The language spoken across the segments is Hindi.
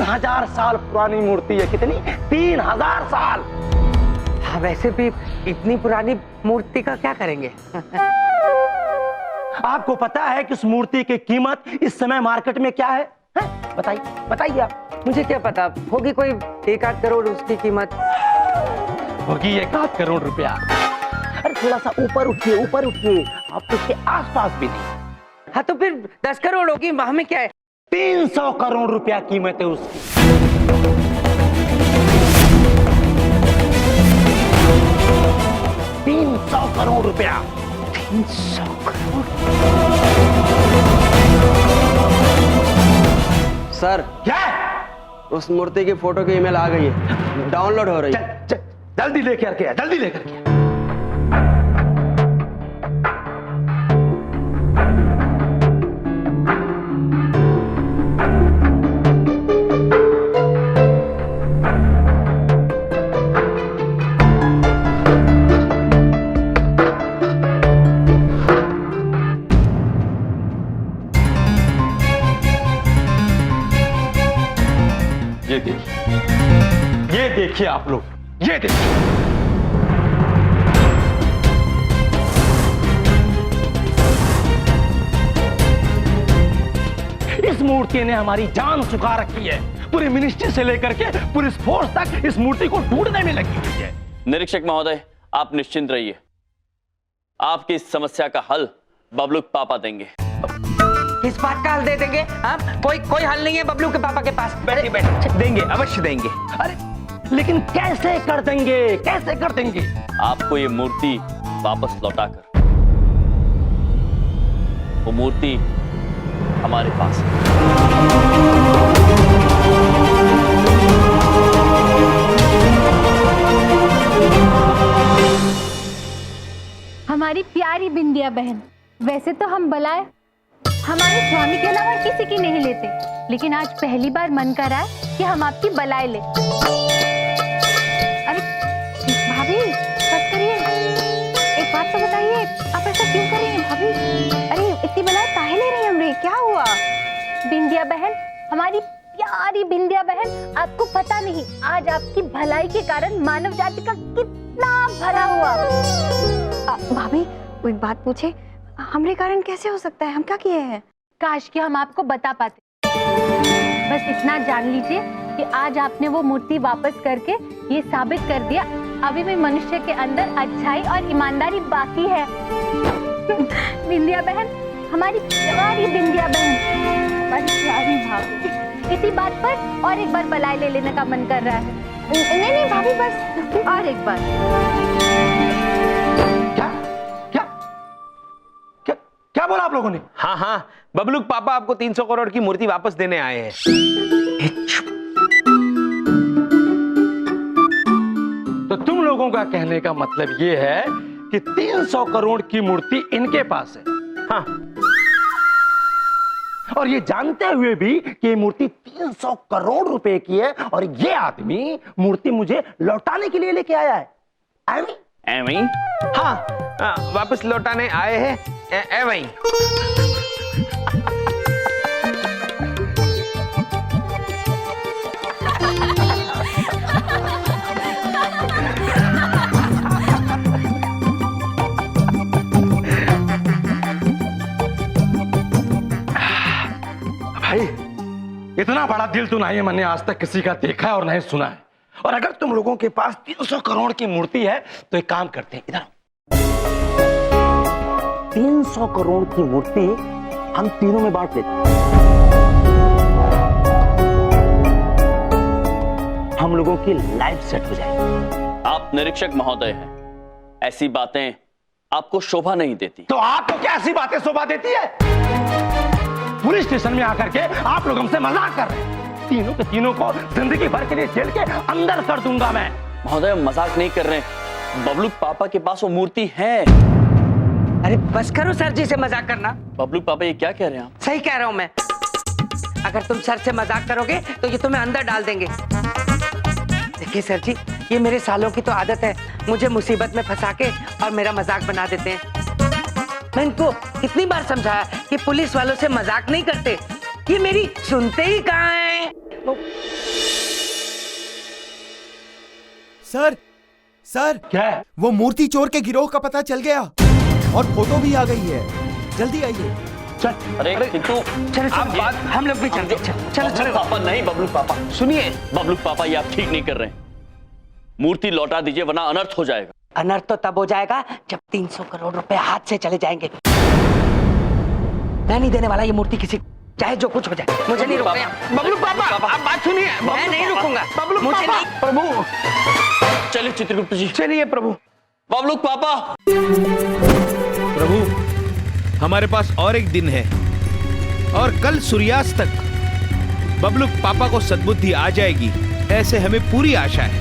3000 साल पुरानी मूर्ति है। कितनी? 3000 साल। हाँ, वैसे भी इतनी पुरानी मूर्ति का क्या करेंगे? आपको पता है कि उस मूर्ति की कीमत इस समय मार्केट में क्या है? बताइए बताइए आप। मुझे क्या पता, होगी कोई 1-8 करोड़ उसकी कीमत। होगी 1-8 करोड़ रुपया। अरे थोड़ा सा ऊपर उठिए, ऊपर उठिए, आप तो उसके आसपास भी नहीं। हाँ तो फिर 10 करोड़ होगी, हमें क्या है? 300 करोड़ रुपया कीमत है उसकी। 300 करोड़ रुपया। 300 करोड़? सर, क्या? उस मूर्ति की फोटो की ईमेल आ गई है, डाउनलोड हो रही है। जल्दी लेकर के आ, जल्दी लेकर के आ। ये देखिए आप लोग, ये देखिए। इस मूर्ति ने हमारी जान चुका रखी है। पूरी मिनिस्ट्री से लेकर के पुलिस फोर्स तक इस मूर्ति को ढूंढने में लगी हुई है। निरीक्षक महोदय, आप निश्चिंत रहिए, आपकी इस समस्या का हल बबलू के पापा देंगे। किस बात का हल दे देंगे? हाँ, कोई हल नहीं है बबलू के पापा के पास। बैठिए बैठिए, देंगे, अवश्य देंगे। अरे लेकिन कैसे कर देंगे, कैसे कर देंगे? आपको ये मूर्ति वापस लौटाकर, वो मूर्ति हमारे पास है। हमारी प्यारी बिंदिया बहन, वैसे तो हम बलाए हमारे स्वामी के अलावा किसी की नहीं लेते, लेकिन आज पहली बार मन कर रहा है कि हम आपकी बलाए ले। अरे भाभी, बस करिए, एक बात तो बताइए, आप ऐसा क्यों कर रही हैं भाभी? अरे इतनी बलाए काहे ले रही हैं हमरे? क्या हुआ? बिंदिया बहन, हमारी प्यारी बिंदिया बहन, आपको पता नहीं आज आपकी भलाई के कारण मानव जाति का कितना भला हुआ। भाभी, वो एक बात पूछे, हमरे कारण कैसे हो सकता है? हम क्या किए हैं? काश कि हम आपको बता पाते। बस इतना जान लीजिए कि आज आपने वो मूर्ति वापस करके ये साबित कर दिया अभी भी मनुष्य के अंदर अच्छाई और ईमानदारी बाकी है। बिंदिया बहन, हमारी प्यारी बिंदिया बहन, हमारी प्यारी भाभी, इसी बात पर और एक बार बलाए ले लेने का मन कर रहा है। नहीं भाभी, बस और एक बार। क्या बोला आप लोगों ने? हाँ, बबलू के पापा आपको 300 करोड़ की मूर्ति वापस देने आए हैं। तो तुम लोगों का कहने का मतलब ये है कि 300 करोड़ की मूर्ति इनके पास है? हाँ। और ये जानते हुए भी कि ये मूर्ति 300 करोड़ रुपए की है और ये आदमी मूर्ति मुझे लौटाने के लिए लेके आया है। एवं? हाँ, वापस लौटाने आए हैं। वही भाई, इतना बड़ा दिल तो नहीं मैंने आज तक किसी का देखा है और नहीं सुना है। और अगर तुम लोगों के पास 300 करोड़ की मूर्ति है तो एक काम करते हैं, इधर 300 करोड़ की मूर्ति हम तीनों में बांट लेते हैं। हम लोगों की लाइफ सेट हो जाएगी। आप निरीक्षक महोदय हैं, ऐसी बातें आपको शोभा नहीं देती। तो आपको क्या ऐसी बातें शोभा देती है? पुलिस स्टेशन में आकर के आप लोग हमसे मजाक कर रहे हैं। तीनों के तीनों को जिंदगी भर के लिए जेल के अंदर कर दूंगा मैं। महोदय, मजाक नहीं कर रहे, बबलू पापा के पास वो मूर्ति है। अरे बस करो सर जी से मजाक करना। बबलू पापा, ये क्या कह रहे हैं आप? सही कह रहा हूं मैं। अगर तुम सर से मजाक करोगे तो ये तुम्हें अंदर डाल देंगे। देखिए सर जी, ये मेरे सालों की तो आदत है, मुझे मुसीबत में फंसा के और मेरा मजाक बना देते हैं। मैं इनको कितनी बार समझाया कि पुलिस वालों से मजाक नहीं करते, ये मेरी सुनते ही कहाँ हैं। सर सर क्या है? वो मूर्ति चोर के गिरोह का पता चल गया और फोटो भी आ गई है। जल्दी आइए। चल। अरे किंतु चलो आप चलो बात हम लोग भी चलते हैं। चलो बबलू चलो पापा नहीं, बबलू पापा सुनिए, बबलू पापा ये आप ठीक नहीं कर रहे हैं। मूर्ति लौटा दीजिए वरना अनर्थ हो जाएगा। अनर्थ तो तब हो जाएगा जब 300 करोड़ रुपए हाथ से चले जाएंगे। मैं नहीं देने वाला ये मूर्ति किसी, चाहे जो कुछ हो जाए। मुझे नहीं रोकना। बबलू पापा आप बात सुनिए। मैं नहीं रुकूंगा। बबलू मुझे पापा नहीं। प्रभु चलिए चित्रगुप्त जी। चलिए प्रभु। बबलू पापा प्रभु हमारे पास और एक दिन है और कल सूर्यास्त तक बबलू पापा को सद्बुद्धि आ जाएगी, ऐसे हमें पूरी आशा है।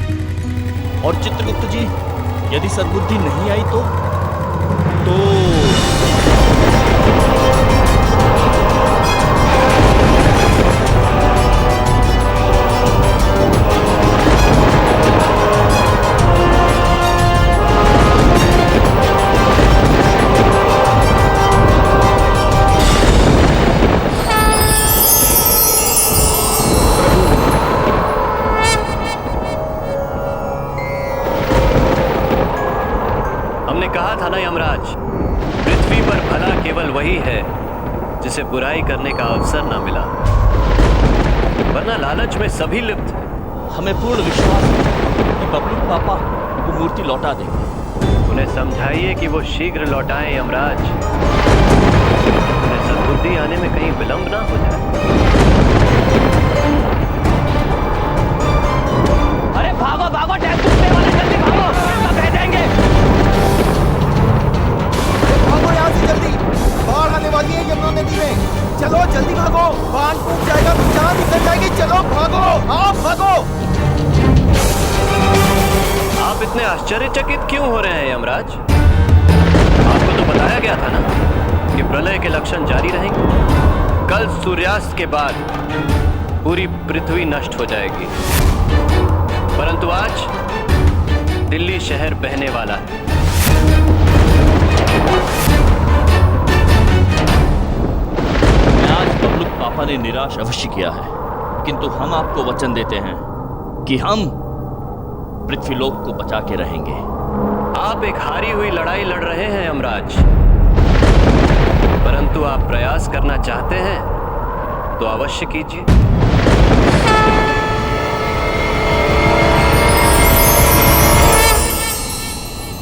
और चित्रगुप्त जी यदि सद्बुद्धि नहीं आई तो हमने कहा था ना यमराज, पृथ्वी पर भला केवल वही है जिसे बुराई करने का अवसर ना मिला, वरना लालच में सभी लिप्त हैं। हमें पूर्ण विश्वास है कि बबलू पापा वो मूर्ति लौटा देंगे। उन्हें समझाइए कि वो शीघ्र लौटाएं यमराज, उन्हें सद्बुद्धि आने में कहीं विलंब ना हो जाए। अरे भागो भागो, टैक्स छूटने वाला, जल्दी भागो, सब बह जाएंगे। भागो यहाँ से जल्दी, बाढ़ आने वाली है यमुना नदी में। चलो जल्दी भागो, बांध टूट जाएगा तो जान निकल जाएगी। चलो भागो, आप भागो। आप इतने आश्चर्यचकित क्यों हो रहे हैं यमराज? आपको तो बताया गया था ना कि प्रलय के लक्षण जारी रहेंगे। कल सूर्यास्त के बाद पूरी पृथ्वी नष्ट हो जाएगी, परंतु आज दिल्ली शहर बहने वाला है। आज बबलू पापा ने निराश अवश्य किया है, किंतु हम आपको वचन देते हैं कि हम पृथ्वीलोक को बचा के रहेंगे। आप एक हारी हुई लड़ाई लड़ रहे हैं यमराज, परंतु आप प्रयास करना चाहते हैं तो अवश्य कीजिए।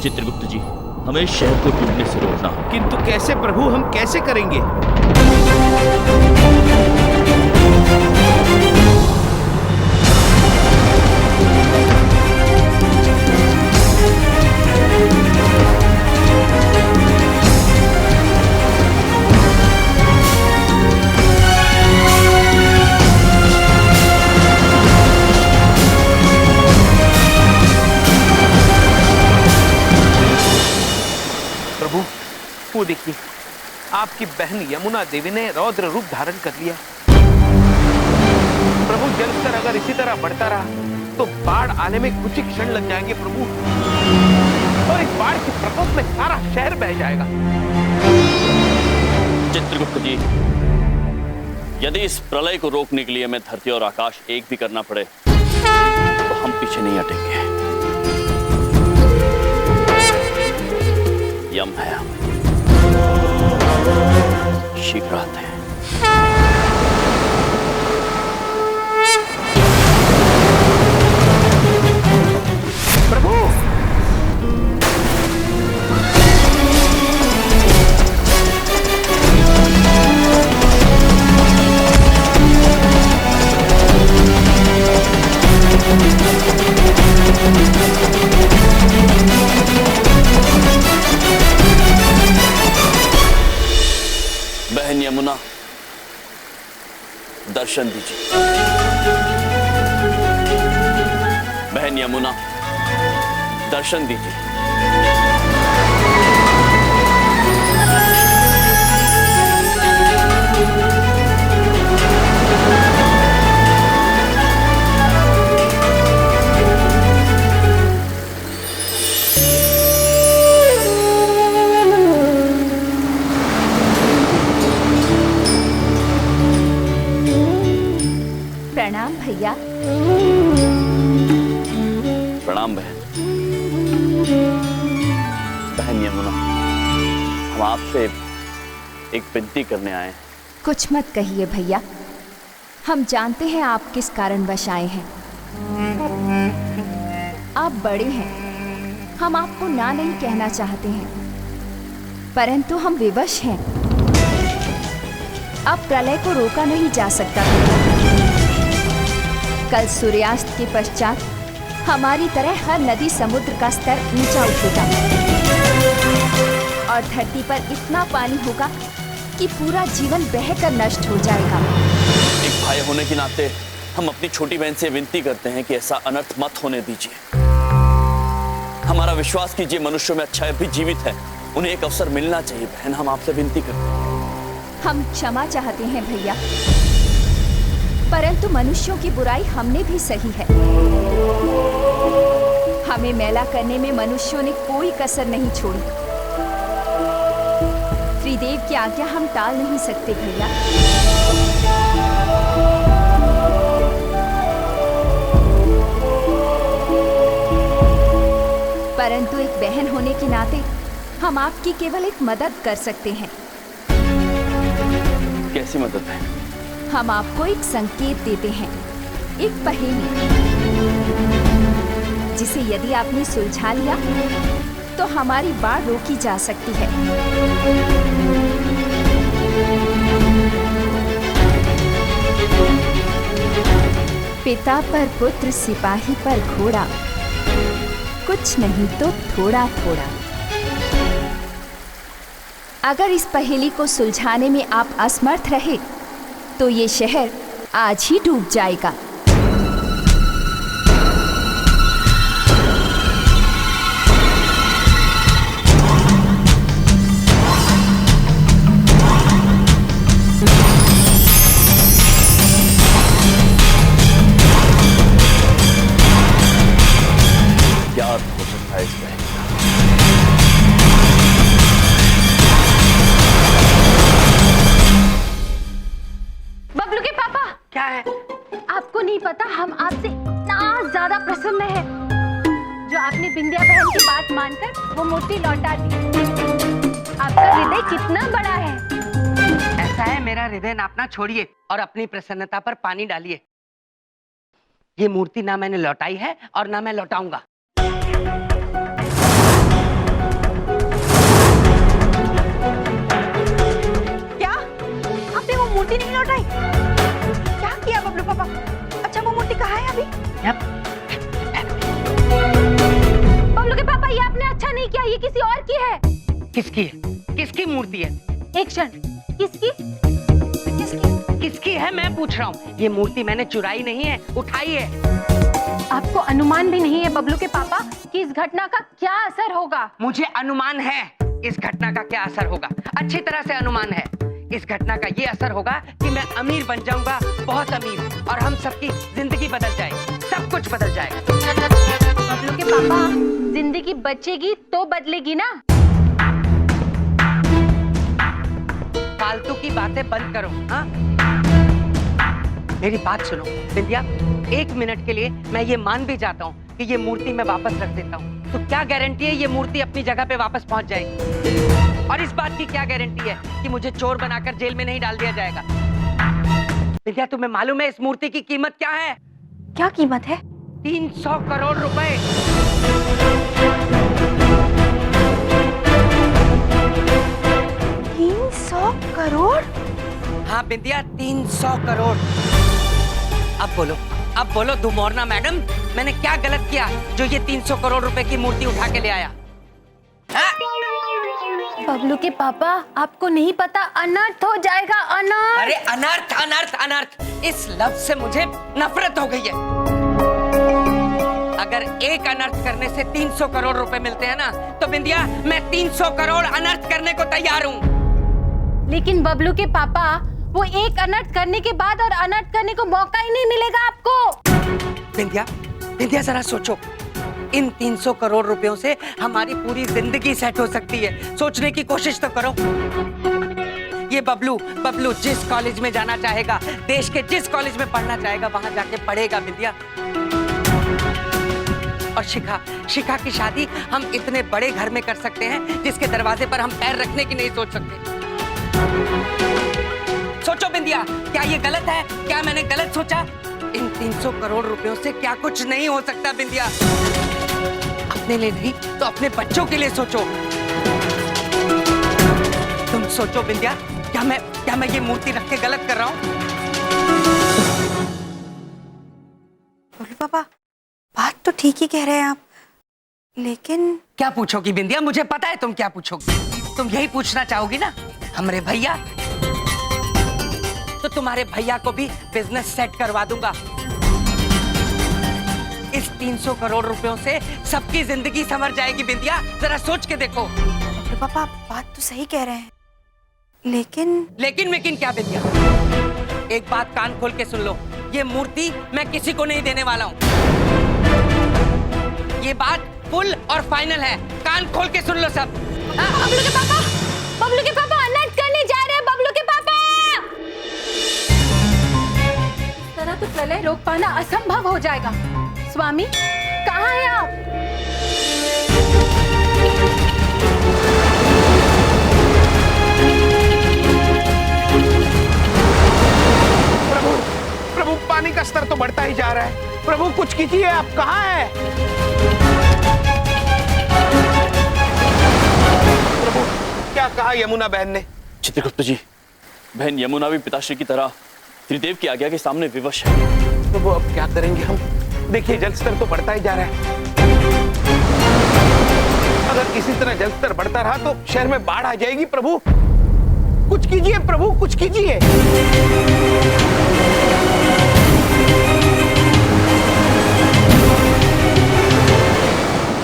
चित्रगुप्त जी हमें शहर को डूबने से रोकना हो। किंतु कैसे प्रभु, हम कैसे करेंगे? प्रभु वो देखिए, आपकी बहन यमुना देवी ने रौद्र रूप धारण कर लिया। प्रभु जलस्तर अगर इसी तरह बढ़ता रहा तो बाढ़ आने में कुछ ही क्षण लग जाएंगे प्रभु, और इस बाढ़ के प्रकोप में सारा शहर बह जाएगा। चित्रगुप्त जी यदि इस प्रलय को रोकने के लिए हमें धरती और आकाश एक भी करना पड़े तो हम पीछे नहीं हटेंगे। यम है, शीघ्र आते हैं। प्रभु बहन यमुना दर्शन दीजिए। बहन यमुना दर्शन दीजिए। प्रणाम भैया। प्रणाम बहन। बहन यमुना, हम आपसे एक विनती करने आए हैं। कुछ मत कहिए भैया, हम जानते हैं आप किस कारणवश आए हैं। आप बड़े हैं, हम आपको ना नहीं कहना चाहते हैं, परंतु हम विवश हैं। अब प्रलय को रोका नहीं जा सकता। कल सूर्यास्त के पश्चात हमारी तरह हर नदी समुद्र का स्तर ऊंचा उठेगा और धरती पर इतना पानी होगा कि पूरा जीवन बहकर नष्ट हो जाएगा। एक भाई होने के नाते हम अपनी छोटी बहन से विनती करते हैं कि ऐसा अनर्थ मत होने दीजिए। हमारा विश्वास कीजिए, मनुष्यों में अच्छाई भी जीवित है, उन्हें एक अवसर मिलना चाहिए। बहन, हम आपसे विनती करते हैं। हम क्षमा चाहते हैं भैया, परंतु मनुष्यों की बुराई हमने भी सही है। हमें मैला करने में मनुष्यों ने कोई कसर नहीं छोड़ी। त्रिदेव की आज्ञा हम टाल नहीं सकते भैया। परंतु एक बहन होने के नाते हम आपकी केवल एक मदद कर सकते हैं। कैसी मदद है? हम आपको एक संकेत देते हैं, एक पहेली, जिसे यदि आपने सुलझा लिया तो हमारी बाढ़ रोकी जा सकती है। पिता पर पुत्र, सिपाही पर घोड़ा, कुछ नहीं तो थोड़ा थोड़ा। अगर इस पहेली को सुलझाने में आप असमर्थ रहे तो ये शहर आज ही डूब जाएगा। क्या अर्थ हो सकता है इस बहन का? बबलू के पापा, क्या है? आपको नहीं पता हम आपसे इतना ज्यादा प्रसन्न हैं जो आपने बिंदिया बहन की बात मानकर वो मूर्ति लौटा दी। आपका हृदय कितना बड़ा है। ऐसा है, मेरा हृदय नापना छोड़िए और अपनी प्रसन्नता पर पानी डालिए। ये मूर्ति ना मैंने लौटाई है और ना मैं लौटाऊंगा। क्या आपने वो मूर्ति नहीं लौटाई? क्या किया बबलू पापा? अच्छा, वो मूर्ति कहाँ है अभी? बबलू के पापा, ये आपने अच्छा नहीं किया, ये किसी और की है। किसकी है? किसकी मूर्ति है? एक क्षण, किसकी? किसकी है मैं पूछ रहा हूँ। ये मूर्ति मैंने चुराई नहीं है, उठाई है। आपको अनुमान भी नहीं है बबलू के पापा कि इस घटना का क्या असर होगा? मुझे अनुमान है इस घटना का क्या असर होगा, अच्छी तरह से अनुमान है। इस घटना का ये असर होगा कि मैं अमीर बन जाऊंगा, बहुत अमीर, और हम सबकी जिंदगी बदल जाएगी, सब कुछ बदल जाएगा। बबलू के पापा, जिंदगी बचेगी तो बदलेगी ना। फालतू की बातें बंद करो। हाँ, मेरी बात सुनो बिंदिया, एक मिनट के लिए मैं ये मान भी जाता हूँ कि ये मूर्ति मैं वापस रख देता हूँ, तो क्या गारंटी है ये मूर्ति अपनी जगह पे वापस पहुंच जाएगी? और इस बात की क्या गारंटी है कि मुझे चोर बनाकर जेल में नहीं डाल दिया जाएगा? बिंदिया, तुम्हें मालूम है इस मूर्ति की कीमत क्या है? क्या कीमत है? 300 करोड़ रुपए। 300 करोड़? हाँ बिंदिया, 300 करोड़। अब बोलो दुमोरना मैडम, मैंने क्या गलत किया जो ये 300 करोड़ रुपए की मूर्ति उठा के ले आया? बबलू के पापा, आपको नहीं पता, अनर्थ हो जाएगा, अनर्थ। अरे अनर्थ अनर्थ अनर्थ, इस लफ्ज से मुझे नफरत हो गई है। अगर एक अनर्थ करने से 300 करोड़ रुपए मिलते हैं ना, तो बिंदिया मैं 300 करोड़ अनर्थ करने को तैयार हूँ। लेकिन बबलू के पापा, वो एक अनर्थ करने के बाद और अनर्थ करने को मौका ही नहीं मिलेगा आपको। बिंदिया जरा सोचो, इन 300 करोड़ रुपयों से हमारी पूरी जिंदगी सेट हो सकती है। सोचने की कोशिश तो करो। ये बबलू जिस कॉलेज में जाना चाहेगा, देश के जिस कॉलेज में पढ़ना चाहेगा, वहां जाके पढ़ेगा बिंदिया। और शिखा शिखा की शादी हम इतने बड़े घर में कर सकते हैं जिसके दरवाजे पर हम पैर रखने की नहीं सोच सकते। सोचो बिंदिया, क्या ये गलत है? क्या मैंने गलत सोचा? इन 300 करोड़ रुपयों से क्या कुछ नहीं हो सकता बिंदिया? अपने लिए नहीं तो अपने बच्चों के लिए सोचो। तुम सोचो बिंदिया, क्या मैं ये मूर्ति रख के गलत कर रहा हूँ? बोलो पापा, बात तो ठीक ही कह रहे हैं आप, लेकिन क्या पूछोगी बिंदिया? मुझे पता है तुम क्या पूछोगी। तुम यही पूछना चाहोगी ना, हमरे भैया? तो तुम्हारे भैया को भी बिजनेस सेट करवा दूंगा। इस 300 करोड़ रुपयों से सबकी जिंदगी संवर जाएगी बिंदिया, जरा सोच के देखो। बोलो पापा, बात तो सही कह रहे हैं, लेकिन क्या बिंदिया? एक बात कान खोल के सुन लो, ये मूर्ति मैं किसी को नहीं देने वाला हूँ। ये बात फुल और फाइनल है, कान खोल के सुन लो सब। बबलू के पापा अनर्थ करने जा रहे हैं। बबलू के पापा, इस तरह तो प्रलय रोक पाना असंभव हो जाएगा। स्वामी, कहाँ हैं आप? प्रभु, प्रभु पानी का स्तर तो बढ़ता ही जा रहा है। प्रभु कुछ कीजिए, आप कहाँ हैं? प्रभु, क्या कहा यमुना बहन ने? चित्रगुप्त जी, बहन यमुना भी पिताश्री की तरह त्रिदेव की आज्ञा के सामने विवश है। प्रभु अब क्या करेंगे हम? देखिए जल स्तर तो बढ़ता ही जा रहा है। अगर इसी तरह जल स्तर बढ़ता रहा तो शहर में बाढ़ आ जाएगी। प्रभु कुछ कीजिए, प्रभु कुछ कीजिए।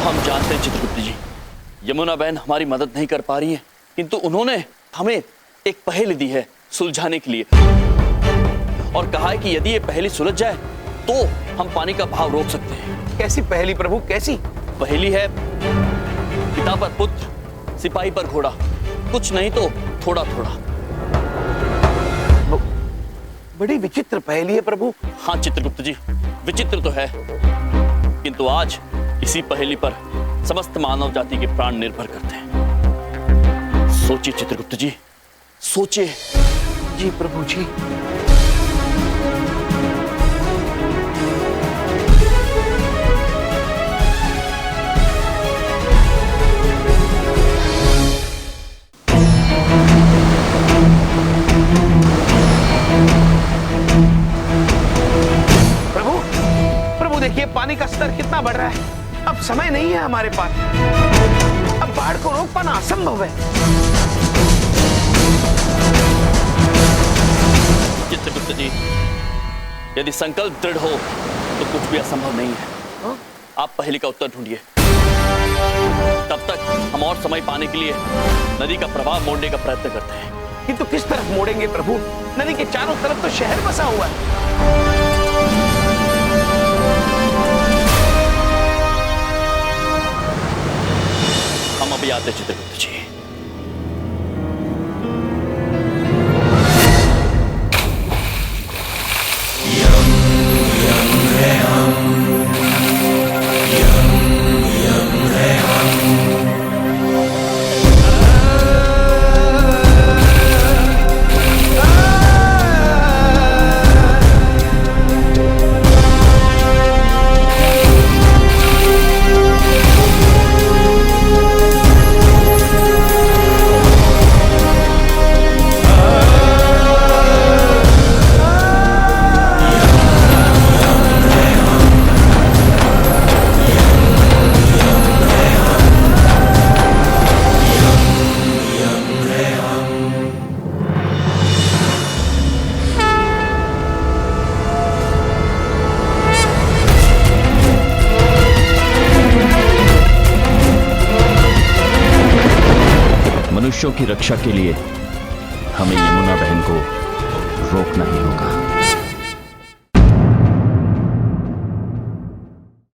हम जानते हैं चित्रगुप्त जी, यमुना बहन हमारी मदद नहीं कर पा रही है, किंतु उन्होंने हमें एक पहेली दी है सुलझाने के लिए, और कहा है कि यदि ये पहेली सुलझ जाए तो हम पानी का भाव रोक सकते हैं। कैसी पहेली प्रभु, कैसी? पहेली है, पिता पर पुत्र, सिपाही पर घोड़ा, कुछ नहीं तो थोड़ा थोड़ा। बड़ी विचित्र पहेली है प्रभु। हाँ चित्रगुप्त जी, विचित्र तो है, किंतु आज इसी पहेली पर समस्त मानव जाति के प्राण निर्भर करते हैं। सोचिए चित्रगुप्त जी, सोचिए। जी प्रभु जी। देखिए पानी का स्तर कितना बढ़ रहा है। अब समय नहीं है हमारे पास, अब बाढ़ को रोक पाना असंभव है। चित्रगुप्त जी, यदि संकल्प दृढ़ हो तो कुछ भी असंभव नहीं है। आप पहेली का उत्तर ढूंढिए, तब तक हम और समय पाने के लिए नदी का प्रवाह मोड़ने का प्रयत्न करते हैं। किंतु किस तरफ मोड़ेंगे प्रभु? नदी के चारों तरफ तो शहर बसा हुआ है। हम अभी आते चित्रगुप्त जी। मनुष्यों की रक्षा के लिए हमें यमुना बहन को रोकना ही होगा।